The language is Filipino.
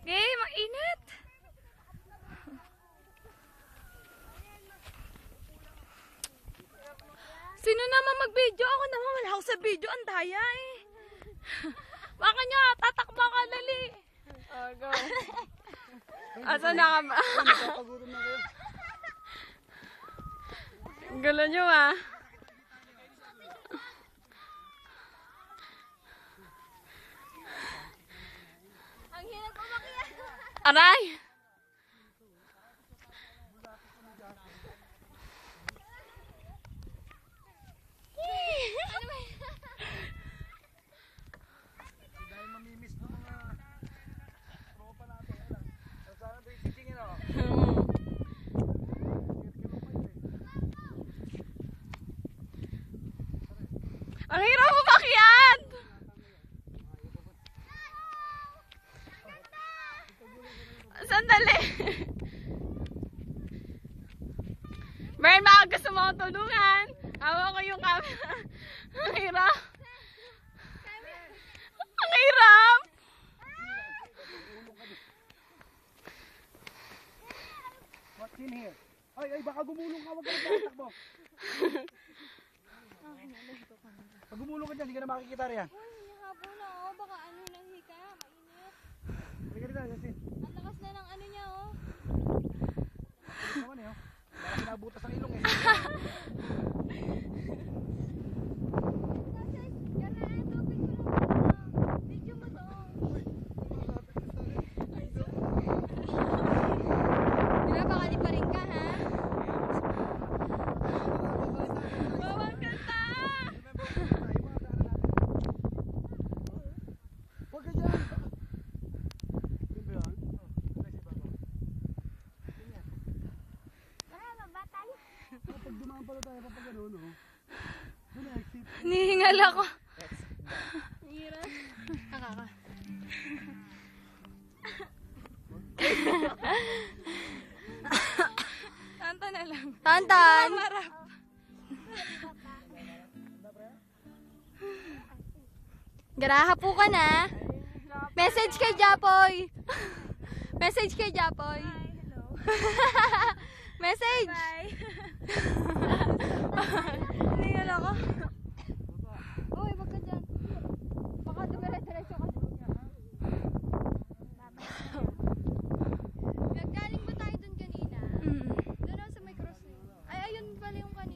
Okay, mainit. Sino naman mag-video? Ako naman, wala ako sa video. Ang daya eh. Baka niya, tatakbo ka dali. Oh, go. Asa na ka ba? Gulo nyo ah. Ang hirap umakyat. Aray! Dahil mamimiss ng mga tropa natin. Sana ba itisingin ako? Ang hirap umakyat! Sandali! Bern, baka gusto mo akong tulungan. Hawa ko yung camera. Ang hirap. Ang hirap! What's in here? Ay, baka gumulong ka. Huwag ka nagtatakbo. Pag gumulong ka dyan, hindi ka na makikita riyan. Uy, hapon na oh. Baka ano nahika. Mainit. Halika rin na, Justin. Ang lakas na ng ano niya oh. Tulis naman eh, oh. Baka pinabutas ang ilong eh. Video mo to. Pinapakali pa rin ka ha? Bawang kanta! Huwag ka dyan! Yun ba yun? Pag dumaan pala tayo kapag gano'n, oh. Doon na exit. Nihingal ako. Hirap. Nakaka. Kanta na lang. Tantan! Marap. Garaha po ka na. Message kay Japoy. Message kay Japoy. Hello. Message. Bye. Nihingal ako. Uy, wag ka dyan. Baka dumire-diretso ka. Naggaling ba tayo dun kanina? Mm. Doon ako sa may cross na yun. Ay, ayun pala yung kanina.